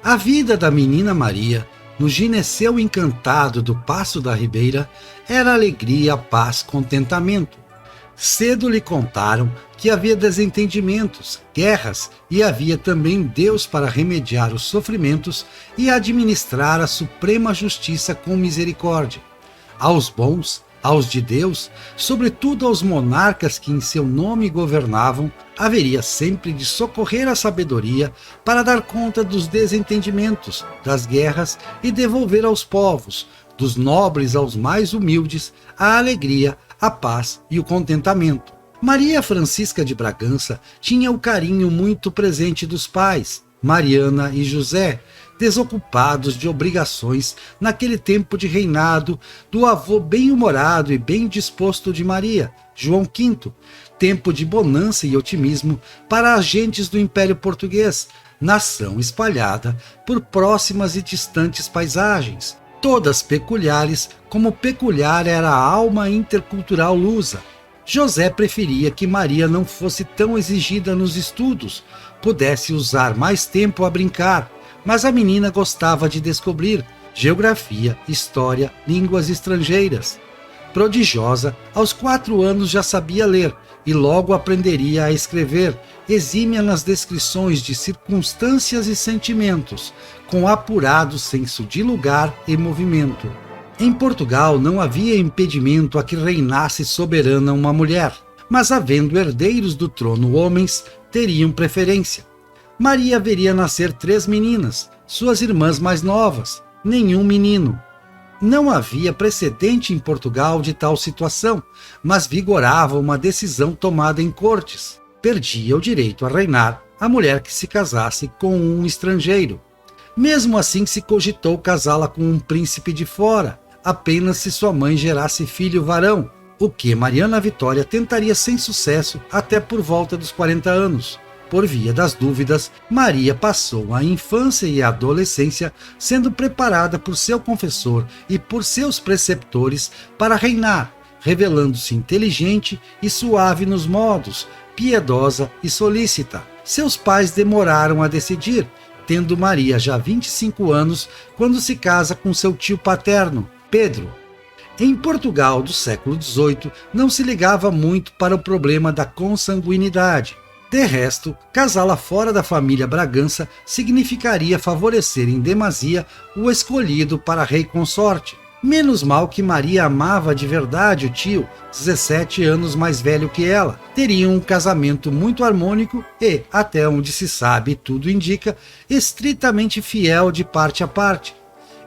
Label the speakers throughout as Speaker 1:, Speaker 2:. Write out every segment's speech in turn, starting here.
Speaker 1: A vida da menina Maria, no gineceu encantado do Paço da Ribeira, era alegria, paz, contentamento. Cedo lhe contaram que havia desentendimentos, guerras, e havia também Deus para remediar os sofrimentos e administrar a suprema justiça com misericórdia. Aos bons, aos de Deus, sobretudo aos monarcas que em seu nome governavam, haveria sempre de socorrer a sabedoria para dar conta dos desentendimentos, das guerras e devolver aos povos, dos nobres aos mais humildes, a alegria, a paz e o contentamento. Maria Francisca de Bragança tinha o carinho muito presente dos pais, Mariana e José, desocupados de obrigações naquele tempo de reinado do avô bem-humorado e bem disposto de Maria, João V, tempo de bonança e otimismo para as gentes do Império Português, nação espalhada por próximas e distantes paisagens, todas peculiares, como peculiar era a alma intercultural lusa. José preferia que Maria não fosse tão exigida nos estudos, pudesse usar mais tempo a brincar, mas a menina gostava de descobrir geografia, história, línguas estrangeiras. Prodigiosa, aos 4 anos já sabia ler e logo aprenderia a escrever, exímia nas descrições de circunstâncias e sentimentos, com apurado senso de lugar e movimento. Em Portugal não havia impedimento a que reinasse soberana uma mulher, mas havendo herdeiros do trono homens, teriam preferência. Maria veria nascer 3 meninas, suas irmãs mais novas, nenhum menino. Não havia precedente em Portugal de tal situação, mas vigorava uma decisão tomada em cortes. Perdia o direito a reinar a mulher que se casasse com um estrangeiro. Mesmo assim se cogitou casá-la com um príncipe de fora, apenas se sua mãe gerasse filho varão, o que Mariana Vitória tentaria sem sucesso até por volta dos 40 anos. Por via das dúvidas, Maria passou a infância e a adolescência sendo preparada por seu confessor e por seus preceptores para reinar, revelando-se inteligente e suave nos modos, piedosa e solícita. Seus pais demoraram a decidir, tendo Maria já 25 anos quando se casa com seu tio paterno, Pedro. Em Portugal do século XVIII não se ligava muito para o problema da consanguinidade. De resto, casá-la fora da família Bragança significaria favorecer em demasia o escolhido para rei consorte. Menos mal que Maria amava de verdade o tio, 17 anos mais velho que ela. Teriam um casamento muito harmônico e, até onde se sabe e tudo indica, estritamente fiel de parte a parte.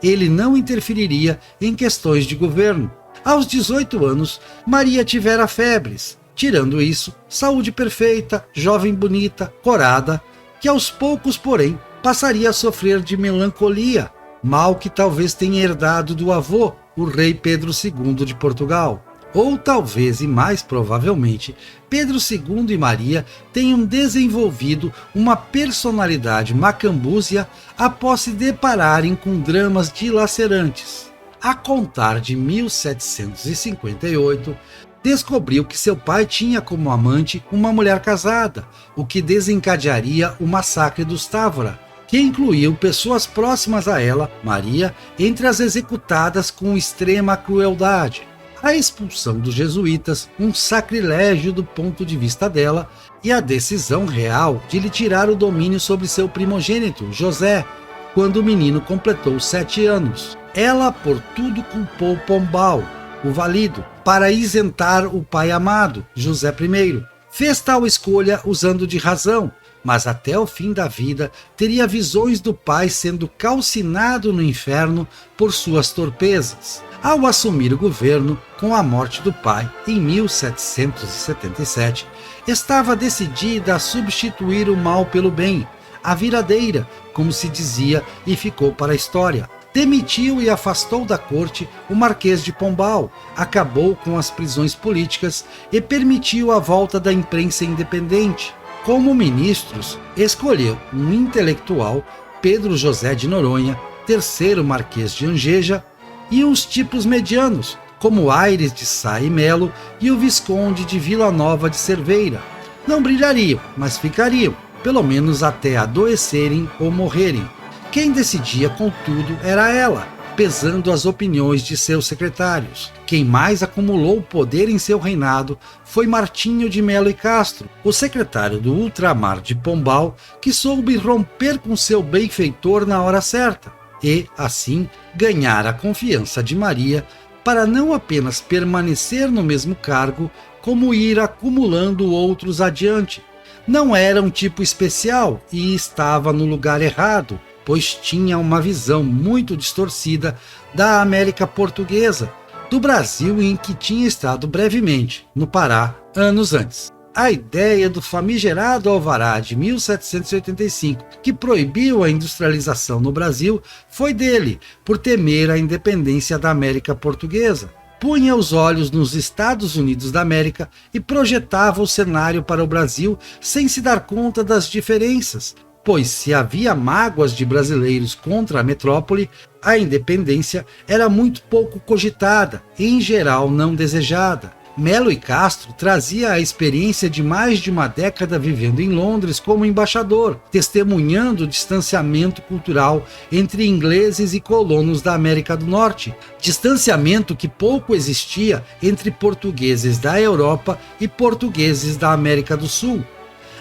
Speaker 1: Ele não interferiria em questões de governo. Aos 18 anos, Maria tivera febres. Tirando isso, saúde perfeita, jovem bonita, corada, que aos poucos, porém, passaria a sofrer de melancolia, mal que talvez tenha herdado do avô, o rei Pedro II de Portugal. Ou talvez, e mais provavelmente, Pedro II e Maria tenham desenvolvido uma personalidade macambúzia após se depararem com dramas dilacerantes. A contar de 1758, descobriu que seu pai tinha como amante uma mulher casada, o que desencadearia o massacre dos Távora, que incluiu pessoas próximas a ela, Maria, entre as executadas com extrema crueldade. A expulsão dos jesuítas, um sacrilégio do ponto de vista dela, e a decisão real de lhe tirar o domínio sobre seu primogênito, José, quando o menino completou 7 anos. Ela por tudo culpou Pombal, o valido, para isentar o pai amado, José I. Fez tal escolha usando de razão, mas até o fim da vida teria visões do pai sendo calcinado no inferno por suas torpezas. Ao assumir o governo, com a morte do pai, em 1777, estava decidida a substituir o mal pelo bem, a viradeira, como se dizia, e ficou para a história. Demitiu e afastou da corte o Marquês de Pombal, acabou com as prisões políticas e permitiu a volta da imprensa independente. Como ministros, escolheu um intelectual, Pedro José de Noronha, terceiro Marquês de Angeja, e uns tipos medianos, como Aires de Sá e Melo e o Visconde de Vila Nova de Cerveira. Não brilhariam, mas ficariam, pelo menos até adoecerem ou morrerem. Quem decidia, contudo, era ela, pesando as opiniões de seus secretários. Quem mais acumulou poder em seu reinado foi Martinho de Melo e Castro, o secretário do ultramar de Pombal, que soube romper com seu benfeitor na hora certa e, assim, ganhar a confiança de Maria para não apenas permanecer no mesmo cargo, como ir acumulando outros adiante. Não era um tipo especial e estava no lugar errado, pois tinha uma visão muito distorcida da América Portuguesa, do Brasil em que tinha estado brevemente, no Pará, anos antes. A ideia do famigerado Alvará de 1785, que proibiu a industrialização no Brasil, foi dele, por temer a independência da América Portuguesa. Punha os olhos nos Estados Unidos da América e projetava o cenário para o Brasil sem se dar conta das diferenças, pois se havia mágoas de brasileiros contra a metrópole, a independência era muito pouco cogitada e, em geral, não desejada. Melo e Castro trazia a experiência de mais de uma década vivendo em Londres como embaixador, testemunhando o distanciamento cultural entre ingleses e colonos da América do Norte, distanciamento que pouco existia entre portugueses da Europa e portugueses da América do Sul.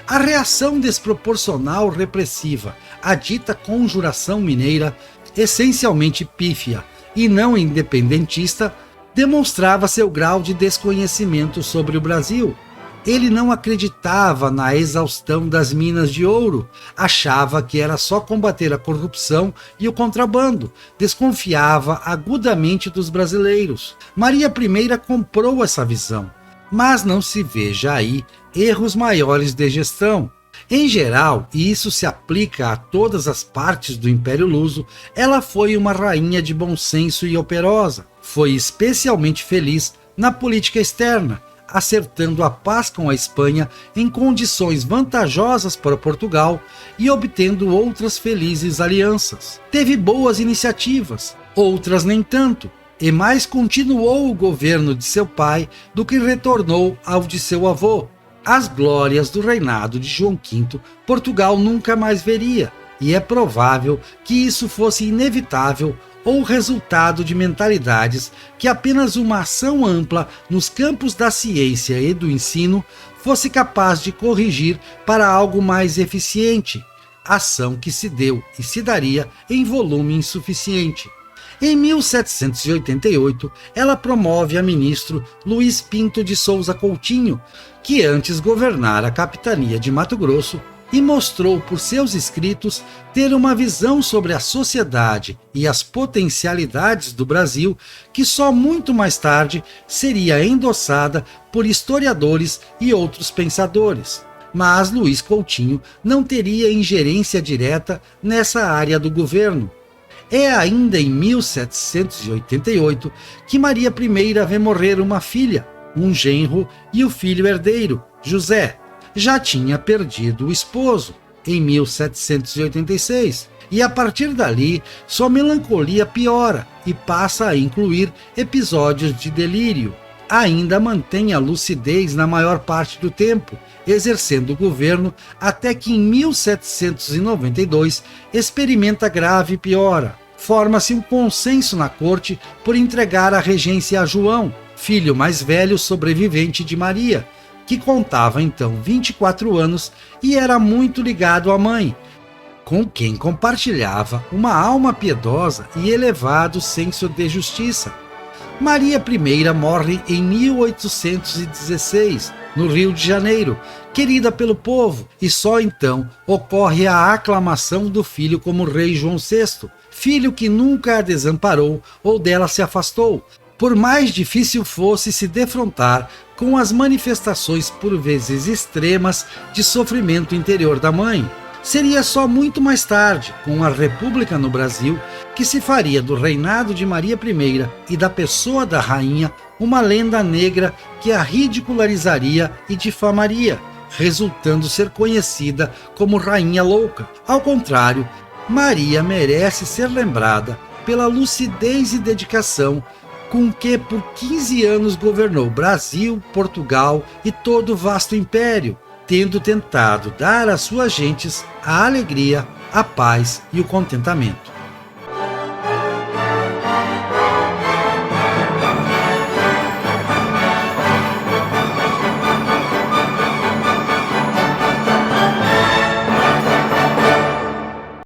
Speaker 1: A reação desproporcional repressiva à dita conjuração mineira, essencialmente pífia e não independentista, demonstrava seu grau de desconhecimento sobre o Brasil. Ele não acreditava na exaustão das minas de ouro, achava que era só combater a corrupção e o contrabando, desconfiava agudamente dos brasileiros. Maria I comprou essa visão, mas não se veja aí erros maiores de gestão. Em geral, e isso se aplica a todas as partes do Império Luso, ela foi uma rainha de bom senso e operosa. Foi especialmente feliz na política externa, acertando a paz com a Espanha em condições vantajosas para Portugal e obtendo outras felizes alianças. Teve boas iniciativas, outras nem tanto, e mais continuou o governo de seu pai do que retornou ao de seu avô. As glórias do reinado de João V, Portugal nunca mais veria, e é provável que isso fosse inevitável ou resultado de mentalidades que apenas uma ação ampla nos campos da ciência e do ensino fosse capaz de corrigir para algo mais eficiente, ação que se deu e se daria em volume insuficiente. Em 1788, ela promove a ministro Luís Pinto de Souza Coutinho, que antes governara a capitania de Mato Grosso, e mostrou por seus escritos ter uma visão sobre a sociedade e as potencialidades do Brasil que só muito mais tarde seria endossada por historiadores e outros pensadores. Mas Luís Coutinho não teria ingerência direta nessa área do governo. É ainda em 1788 que Maria I vê morrer uma filha, um genro e o filho herdeiro, José. Já tinha perdido o esposo, em 1786, e a partir dali sua melancolia piora e passa a incluir episódios de delírio. Ainda mantém a lucidez na maior parte do tempo, exercendo o governo até que em 1792 experimenta grave piora. Forma-se um consenso na corte por entregar a regência a João, filho mais velho sobrevivente de Maria, que contava então 24 anos e era muito ligado à mãe, com quem compartilhava uma alma piedosa e elevado senso de justiça. Maria I morre em 1816, no Rio de Janeiro, querida pelo povo, e só então ocorre a aclamação do filho como rei João VI, filho que nunca a desamparou ou dela se afastou, por mais difícil fosse se defrontar com as manifestações por vezes extremas de sofrimento interior da mãe. Seria só muito mais tarde, com a República no Brasil, que se faria do reinado de Maria I e da pessoa da rainha uma lenda negra que a ridicularizaria e difamaria, resultando ser conhecida como Rainha Louca. Ao contrário, Maria merece ser lembrada pela lucidez e dedicação com que por 15 anos governou Brasil, Portugal e todo o vasto império, tendo tentado dar às suas gentes a alegria, a paz e o contentamento.